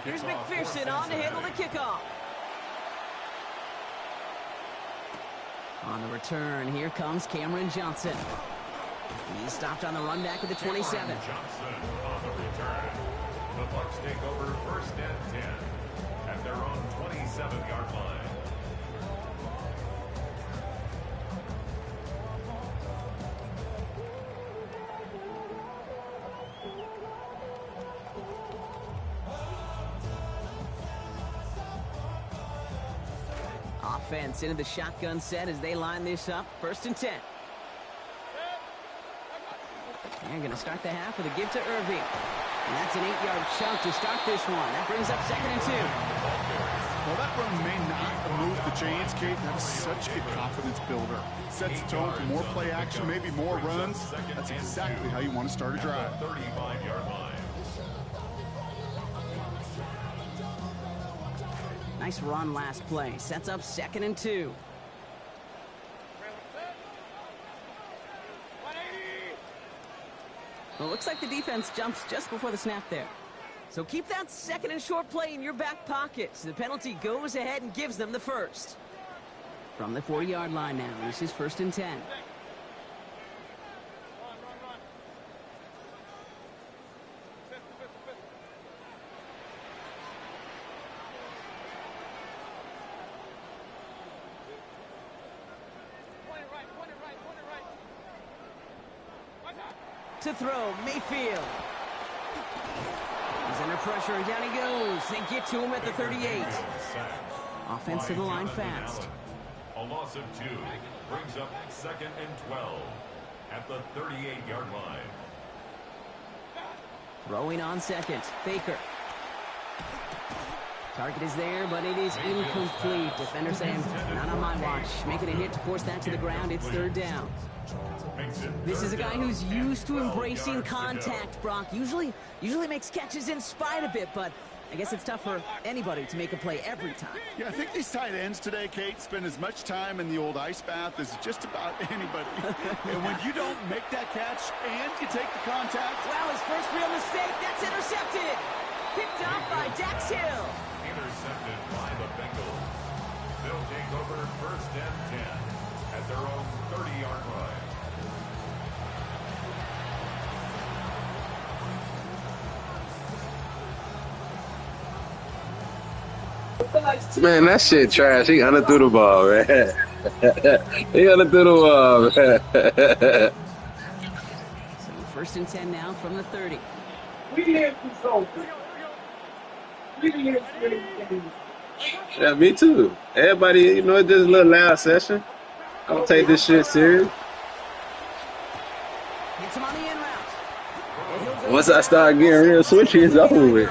Here's McPherson on to handle the kickoff. On the return, here comes Cameron Johnson. He's stopped on the run back at the 27. Johnson on the return. The Bucs take over first and 10 at their own 27-yard line. Offense into the shotgun set as they line this up. First and 10. They're going to start the half with a give to Irving. And that's an 8-yard chunk to start this one. That brings up second and 2. Well, that run may not have moved the chains, Kate. That is such a confidence builder. Sets the tone for more play action, maybe more runs. That's exactly how you want to start a drive. 35-yard line. Nice run last play. Sets up second and 2. Well, it looks like the defense jumps just before the snap there. So keep that second and short play in your back pocket. So the penalty goes ahead and gives them the first. From the 40-yard line now, this is first and 10. To throw, Mayfield. He's under pressure, and down he goes. They get to him at the 38. Offense to the line fast. A loss of 2 brings up second and 12 at the 38-yard line. Throwing on second, Baker. Target is there, but it is incomplete. Defender saying, not on my watch. Making a hit to force that to the ground. It's third down. This is a guy who's used to embracing contact, Brock. Usually makes catches in spite of it, but I guess it's tough for anybody to make a play every time. Yeah, I think these tight ends today, Kate, spend as much time in the old ice bath as just about anybody. And when you don't make that catch and you take the contact... Wow, his first real mistake. That's intercepted. Picked up by Dax Hill. Intercepted by the Bengals. They'll take over first and 10 at their own 30-yard line. Man, that shit trash. He underthrew the ball, man. He underthrew the ball, man. So first and 10 now from the 30. Yeah, me too. Everybody, you know, it's just a little loud session. I don't take this shit serious. Gets him on the in route. Once I start getting real switchy, it's over with.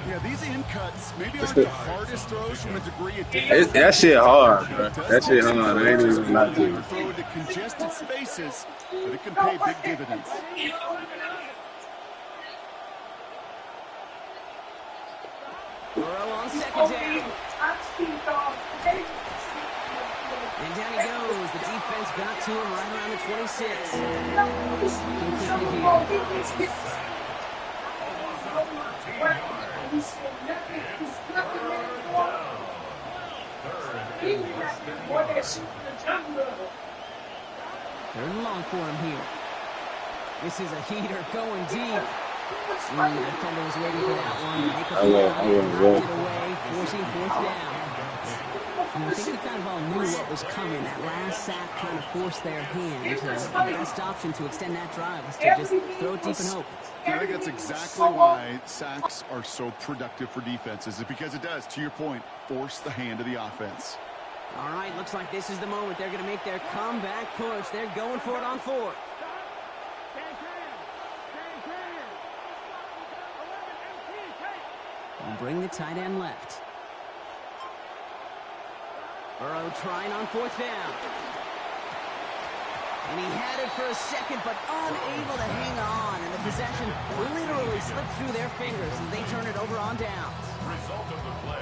Yeah, these in cuts maybe aren't the hardest throws from a degree of distance. That shit hard, bro. That shit hard. I ain't even lie to you. Throw into congested spaces, but it can pay big dividends. Burrow on second down. And down he goes. The defense got to him right around the 26. Third and long for him here. This is a heater going deep. The defender was waiting for that one. Knocked it away, forcing fourth down. I think we kind of all knew what was coming. That last sack kind of forced their hand. The best option to extend that drive was to just throw it deep and hope. I think that's exactly why sacks are so productive for defenses. It's because it does, to your point, force the hand of the offense. All right, looks like this is the moment they're going to make their comeback push. They're going for it on fourth. And bring the tight end left. Burrow trying on fourth down. And he had it for a second, but unable to hang on. And the possession literally slipped through their fingers as they turn it over on downs.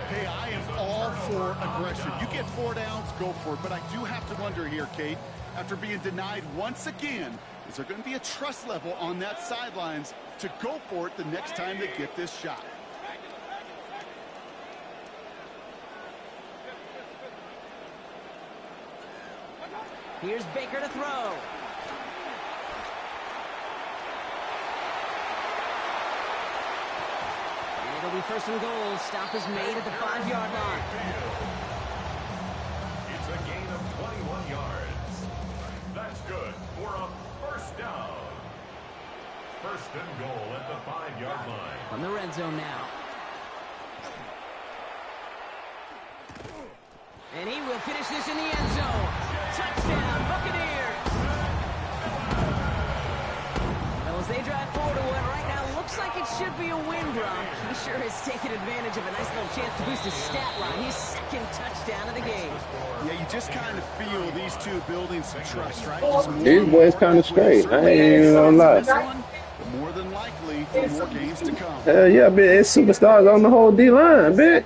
Hey, I am all for aggression. You get 4 downs, go for it. But I do have to wonder here, Kate, after being denied once again, Is there going to be a trust level on that sidelines to go for it the next time they get this shot? Here's Baker to throw. And it'll be first and goal. Stop is made at the 5-yard line. It's a gain of 21 yards. That's good for a first down. First and goal at the 5-yard line. On the red zone now. And he will finish this in the end zone. Touchdown, Buccaneers. Well, as they drive forward to what right now looks like it should be a win, Brock. He sure has taken advantage of a nice little chance to boost his stat line. His second touchdown of the game. Yeah, you just kind of feel these two building some trust, right? These boys kind of straight. I ain't even gonna lie. More than likely for more games to come. Hell yeah, man. It's superstars on the whole D-line, man.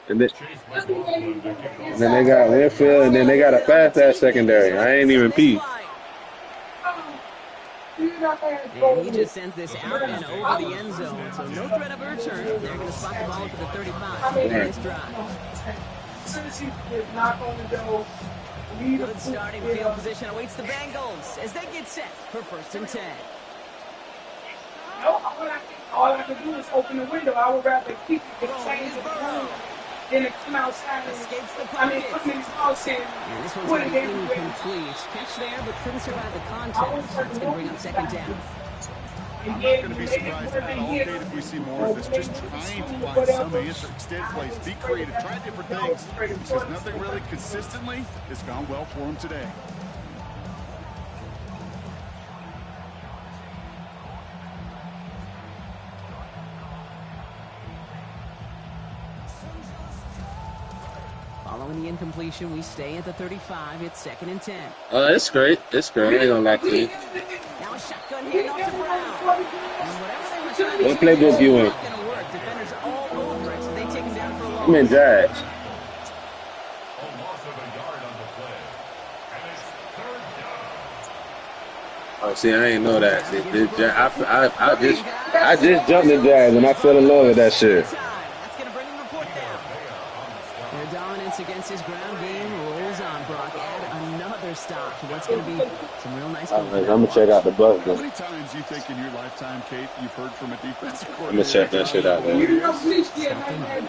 And then they got Winfield, and then they got a fast-ass secondary. I ain't even peep. And he just sends this out and over the end zone. So no threat of a return. They're going to spot the ball up at the 35 in this drive. Good starting field position awaits the Bengals as they get set for first and 10. All I can do is open the window. I would rather keep it change the room than to come outside and put me in his house and this one's going to be incomplete. Catch there, but couldn't survive the contact. That's going to bring up second down. I'm not going to be surprised at all, Kate, if we see more of this. Just trying to find some answer, extend plays, be creative, try different things. Because nothing really consistently has gone well for him today. Following the incompletion, we stay at the 35. It's second and 10. It's great. It's great. I ain't gonna lie to you. Now a shotgun handoff to Brown. And whatever they were trying to What playbook you in? not going to work. Defenders all over it, so they take him down for a loss. I'm in Jags. A loss of a yard on the play. And it's third down. Oh, see, I ain't know that. I just jumped in Jags and I fell in love with that shit. That's going to bring him to fourth down. Their dominance against his ground game rolls on. Brock add another stop to what's going to be some real nice. I'm gonna check out the bus. How many times you think in your lifetime, Kate, you've heard from a defensive coordinator? I'm gonna check that shit out, man. They've been doing it.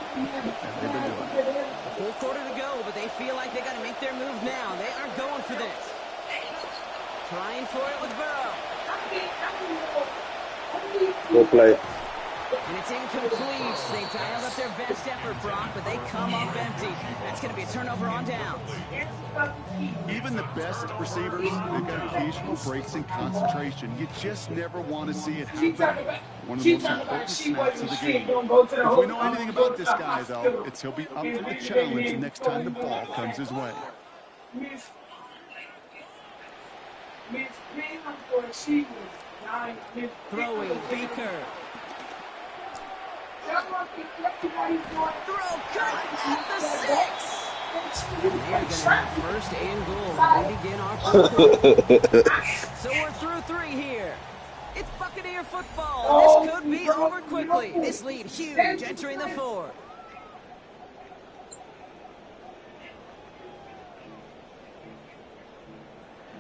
A full quarter to go, but they feel like they got to make their move now. They are going for this. Trying for it with Burrow. Good play. And it's incomplete. They dialed up their best effort, Brock, but they come up empty. That's going to be a turnover on down. Even the best receivers, they've got occasional breaks in concentration. You just never want to see it happen. One of the most important snaps of the game. If we know anything about this guy, though, it's he'll be up for the challenge next time the ball comes his way. Throwing Baker. Throw cut at the 6. They're going to have first and goal. We begin our fourth quarter. So we're through 3 here. It's Buccaneer football. This could be over quickly. This lead huge entering the 4th.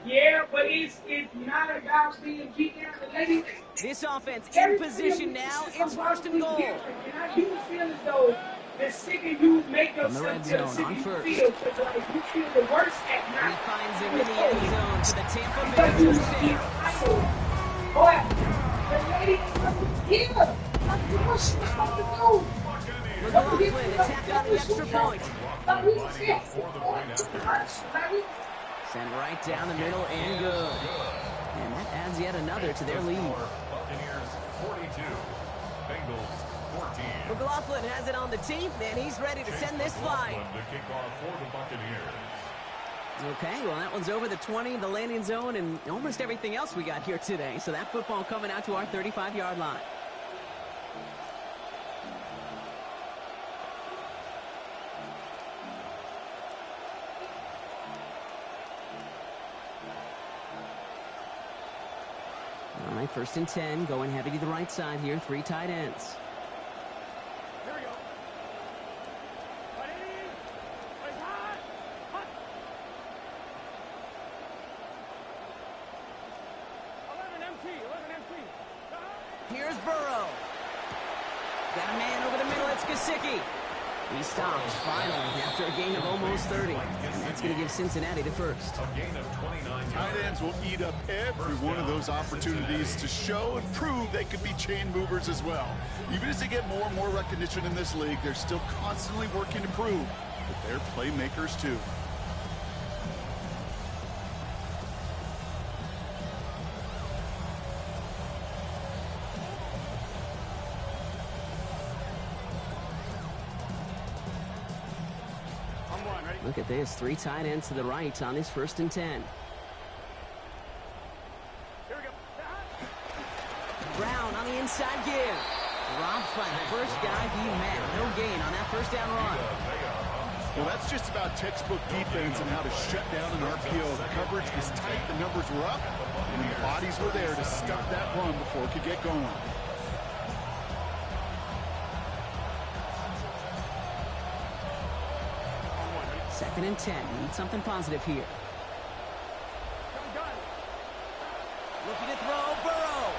Yeah, but it's not about being beat down the lady. This offense in position now. It's first and goal. And I do feel as though the sicker you make yourself feel, the sicker you feel. Because like, you feel the worst at He night. finds him in the end zone for the Tampa Bay Because you touchdown. feel idle. Boy, the lady is here. What's she supposed to do? McLaughlin attack on the extra point. Sent right down the middle and good. And that adds yet another to their lead. Buccaneers 42. Bengals 14. McLaughlin has it on the team, and he's ready to send this flying. The kickoff for the Buccaneers. Okay, well, that one's over the 20, the landing zone, and almost everything else we got here today. So that football coming out to our 35-yard line. All right, 1st and 10, going heavy to the right side here. 3 tight ends. Here we go. Ready? Play hot. Hot. 11 MT. 11 MT. Here's Burrow. Got a man over the middle. It's Gesicki. He stops finally after a gain of almost 30. And that's going to give Cincinnati the first. A gain of 29 Tight ends will eat up every one of those opportunities to show and prove they could be chain movers as well. Even as they get more and more recognition in this league, they're still constantly working to prove that they're playmakers too. Look at this. 3 tight ends to the right on this 1st and 10. Here we go. Brown on the inside give. Dropped by the first guy he met. No gain on that 1st down run. Well, that's just about textbook defense and how to shut down an RPO. The coverage was tight, the numbers were up, and the bodies were there to stop that run before it could get going. 2nd and 10. Need something positive here. Looking to throw. Burrow.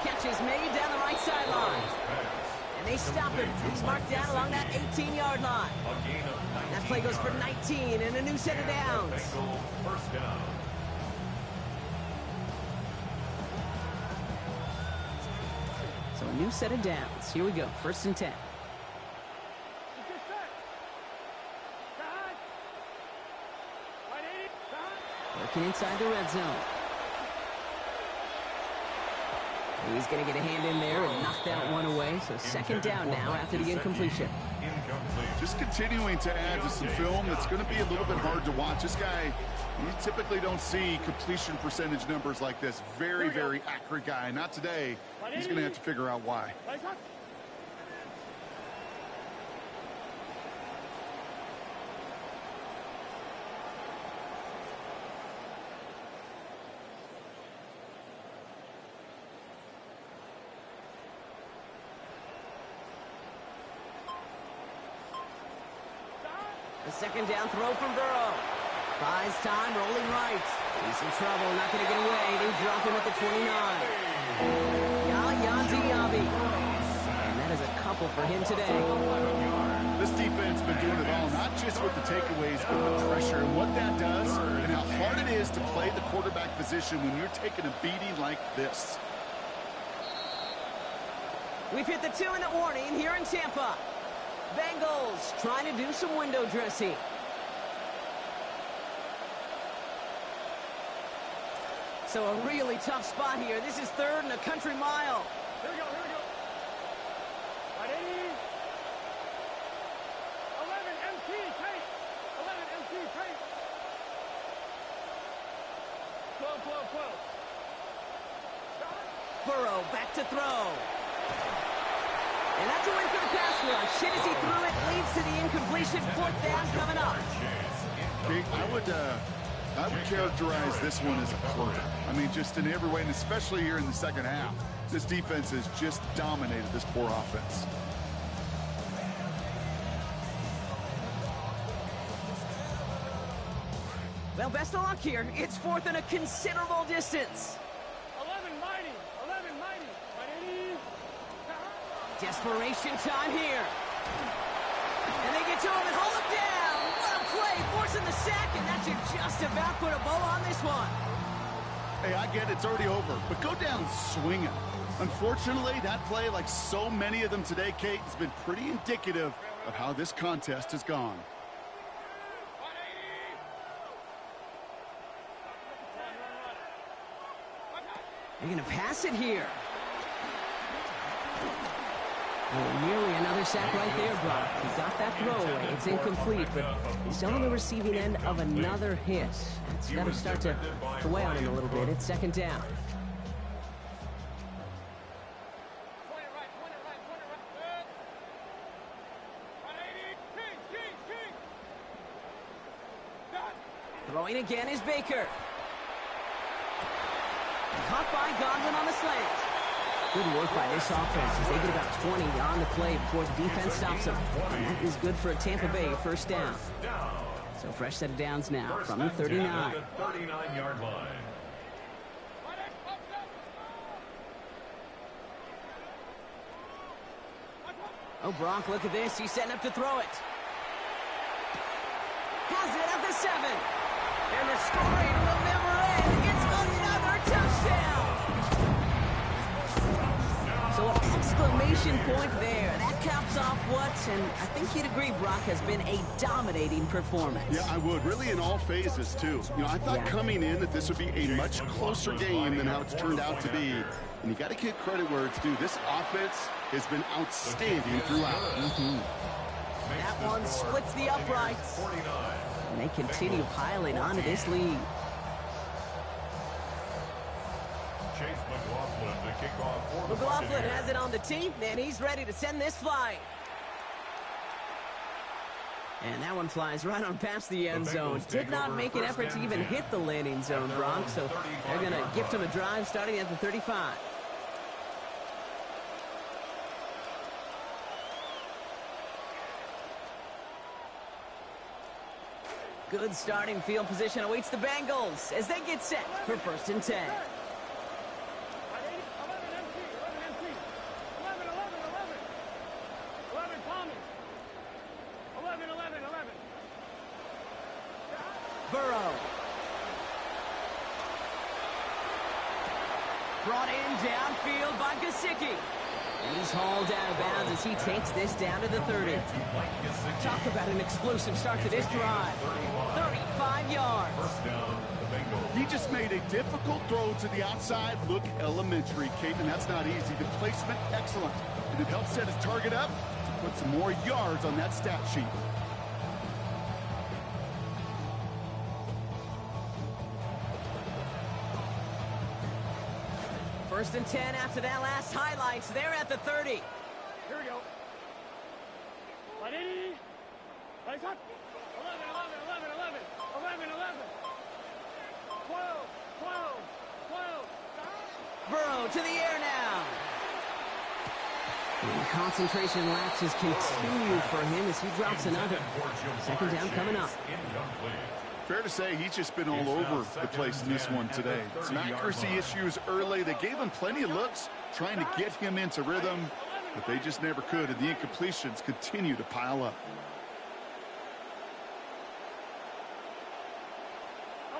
Catch is made down the right sideline. And they stop him. He's marked down along that 18-yard line. That play goes for 19 and a new set of downs. First down. So a new set of downs. Here we go. 1st and 10. Working inside the red zone. He's going to get a hand in there and knock that one away. So 2nd down now after the incompletion. Just continuing to add to some film that's going to be a little bit hard to watch. This guy, you typically don't see completion percentage numbers like this. Very, very accurate guy. Not today. He's going to have to figure out why. The 2nd down throw from Burrow. Buys time, rolling right. He's in trouble, not going to get away. They drop him at the 29. Yaya Diaby. And that is a couple for him today. This defense has been doing it all, not just with the takeaways, but the pressure and what that does and how hard it is to play the quarterback position when you're taking a beating like this. We've hit the 2-minute warning here in Tampa. Bengals trying to do some window dressing. So a really tough spot here. This is 3rd and a country mile. Here we go. Ready? 11 MT tight. 11 MT tight. 12. Burrow back to throw. And that's a win for the pass rush. Shit as he threw it leads to the incompletion. 4th down coming up. Okay, I would characterize this one as a clunker. I mean, just in every way, and especially here in the 2nd half. This defense has just dominated this poor offense. Well, best of luck here. It's 4th and a considerable distance. 11 mighty. Ready? Desperation time here. And they get to him and hold him down. What a play, forcing the sack, and that should just about put a bow on this one. Hey, I get it's already over, but go down swinging. Unfortunately, that play, like so many of them today, Kate, has been pretty indicative of how this contest has gone. They're going to pass it here. Oh, nearly another sack right there, Brock. He got that throwaway. It's incomplete, but he's on the receiving end of another hit. It's got to start to weigh on him a little bit. It's 2nd down. Throwing again is Baker. caught by Godwin on the slant. Good work by this offense as they get about 20 on the play before the defense stops them. And that is good for a Tampa Bay first down. So fresh set of downs now from the 39. 39-yard line. Oh, Gronk, look at this. He's setting up to throw it. Has it at the 7. And the scoring will never end. It's another touchdown. So an exclamation point there. That caps off what, and I think you'd agree, Brock, has been a dominating performance. Yeah, I would. Really in all phases, too. You know, I thought coming in that this would be a much closer game than how it's turned out to be. And you got to give credit where it's due. This offense has been outstanding throughout. That one splits the uprights. And they continue piling onto this lead. Chase McLaughlin to kick off for the McLaughlin Buccaneers. has it on the tee, and he's ready to send this flying. And that one flies right on past the end zone. Did not make an effort to even hit the landing zone, Bronx. So they're going to gift him a drive starting at the 35. Good starting field position awaits the Bengals as they get set for 1st and 10. 11 Tommy. 11. Burrow. Brought in downfield by Gesicki. And he's hauled out of bounds as he takes this down to the 30. Talk about an explosive start to this drive. 35 yards. First down, the Bengals. He just made a difficult throw to the outside. Look elementary, Kate, and that's not easy. The placement, excellent. And it helps set his target up to put some more yards on that stat sheet. First and 10 after that last highlights. They're at the 30. Here we go. 180. Nice hot. 11. 12. Burrow to the air now. And concentration lapses continue for him as he drops another. Second down coming up. Fair to say he's just been all over the place in this one today. Some accuracy issues early. They gave him plenty of looks trying to get him into rhythm, but they just never could, and the incompletions continue to pile up.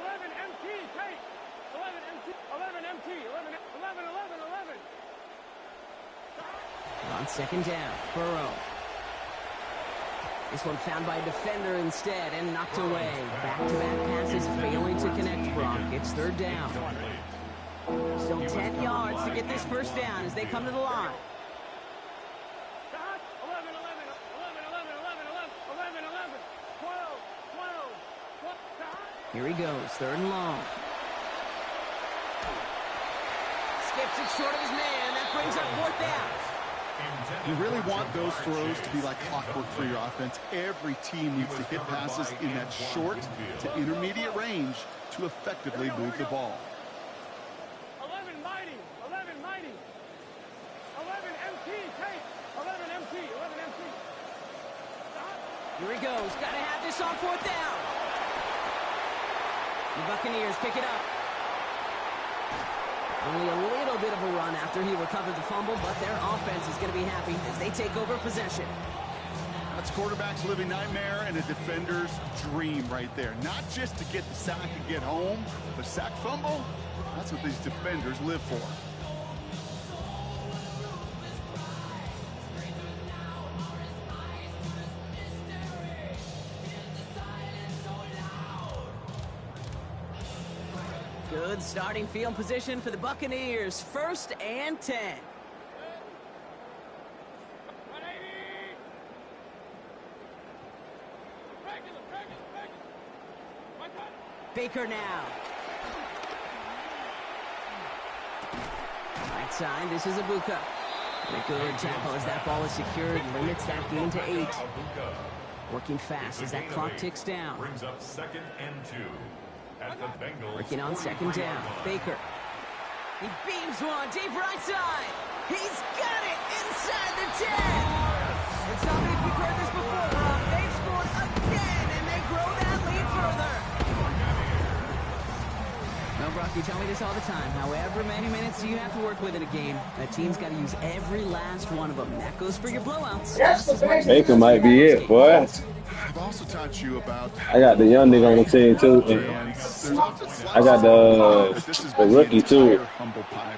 11 MT, Tate. 11 MT. 11. On second down, Burrow. This one found by a defender instead and knocked away. Back-to-back passes failing to connect, Brock. It's third down. Still 10 yards to get this first down as they come to the line. 11. 12. Here he goes, third and long. Skips it short of his man. That brings up fourth down. You really want those throws to be like clockwork for your offense. Every team needs to hit passes in that short to intermediate range to effectively move the ball. 11 mighty. 11 MT, Tate. 11 MT. Here he goes. Got to have this on fourth down. The Buccaneers pick it up. Only a little bit of a run after he recovered the fumble, but their offense is going to be happy as they take over possession. That's quarterback's living nightmare and a defender's dream right there. Not just to get the sack and get home, but sack fumble, that's what these defenders live for. Good starting field position for the Buccaneers. 1st and 10. 180. Regular. Baker now. Right side, this is Abuka. And a good tackle as that ball is secured. Limits that gain to 8. Working fast as that clock ticks down. Brings up 2nd and 2. At the Bengals. Working on second down. Baker. He beams one deep right side. He's got it inside the 10. And stop me if you've heard this before, Rob. They've scored again, and they grow that lead further. No, Brock, you tell me this all the time. However many minutes you have to work with in a game, a team's got to use every last one of them. That goes for your blowouts. Baker might be it, boy. I've also taught you about. I got the young nigga on the team too. I got the rookie too,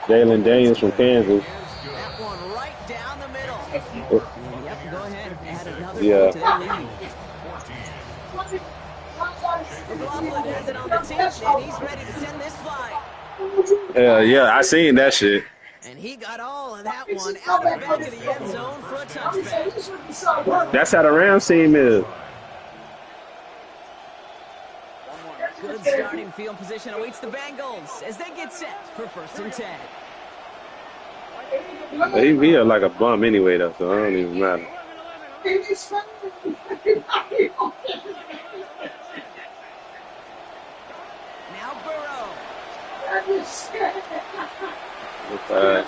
Jalen Daniels from Kansas. That one right down the middle. Yep, go ahead. Add another Yeah. one to their lead. McLaughlin has it on the tip, and he's ready to send this fly. Hell yeah, I seen that shit. And he got all of that one out the back of the end zone for a touchback. That's how the Rams team is. Good starting field position awaits the Bengals as they get set for 1st and 10. He like a bum anyway though, so it don't even matter. Now Burrow.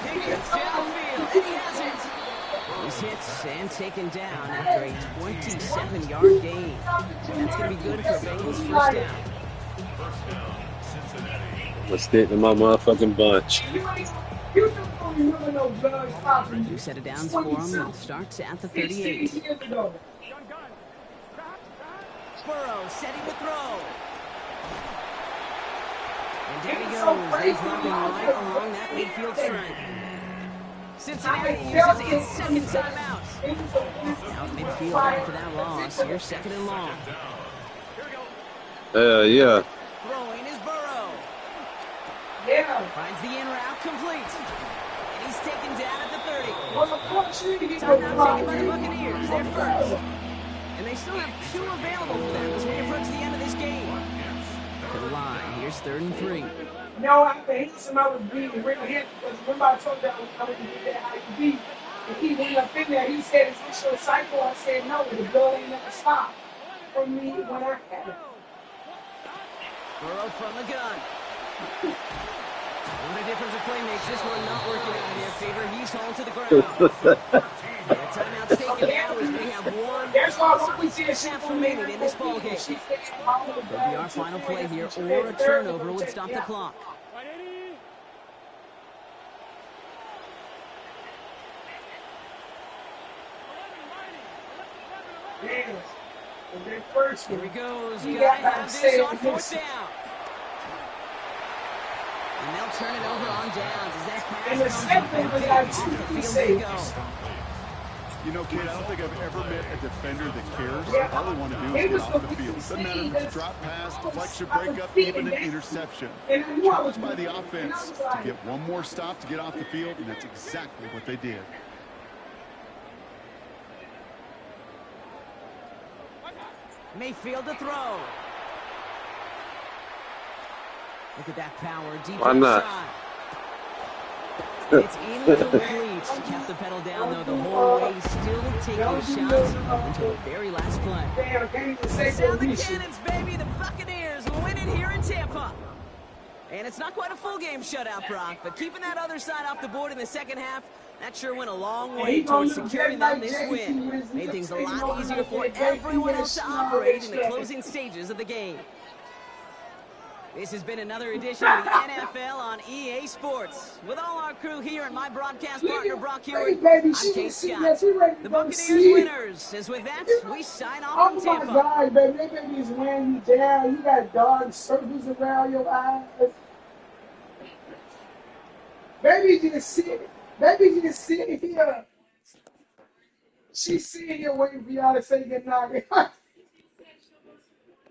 Pickens downfield, and he has it. He's hit and taken down after a 27-yard gain. That's going to be good for Bengals first down. I'm stick to my motherfucking bunch. New set of downs for him. It starts at the 38. Burrow setting the throw. And there he goes. They're dropping right along that midfield strike. Cincinnati uses its second timeout. Out midfield after that loss. Here's 2nd and long. Yeah. Throwing is Burrow. Finds the in route complete. And he's taken down at the 30. Timeout taken by the Buccaneers. They're first. And they still have 2 available for them as we approach the end of this game. To the line. Here's 3rd and 3. No, I think somebody was being real hit because remember I told you I was going to get that IUD. And he went up in there. He said, "Is this your cycle?" I said, "No, the blood ain't never stopped for me when I had it." Burrow from the gun. What a difference a play makes. This one not working out in their favor. He's hauled to the ground. The timeout's taken now as we have one half remaining in this ballgame. Could be our final play here, or a turnover would stop the clock. Here he goes. Gotta have this on 4th down. And they'll turn it over on downs as that pass comes off the field they go. You know, kid, I don't think I've ever met a defender that cares. All they want to do is get off the field. Doesn't matter if it's a drop pass, deflection, breakup, even an interception. Challenged by the offense to get one more stop to get off the field, and that's exactly what they did. Mayfield to throw. Look at that power deep Why not? inside. It's incomplete. Kept the pedal down though the whole way, still taking shots until the very last play. Sound the cannons, baby. The Buccaneers win it here in Tampa. And it's not quite a full game shutout, Brock, but keeping that other side off the board in the second half, that sure went a long way towards securing them this win. Made things a lot easier for everyone else to operate in the closing stages of the game. This has been another edition of the NFL on EA Sports. With all our crew here and my broadcast partner, Brock Hewitt, I'm Kate Scott. The Buccaneers winners. As with that, we sign off from Tampa. Oh my God, baby, that baby is weighing you down. You got dark circles around your eyes. Baby just sit here. She's sitting here waiting for y'all to say goodnight.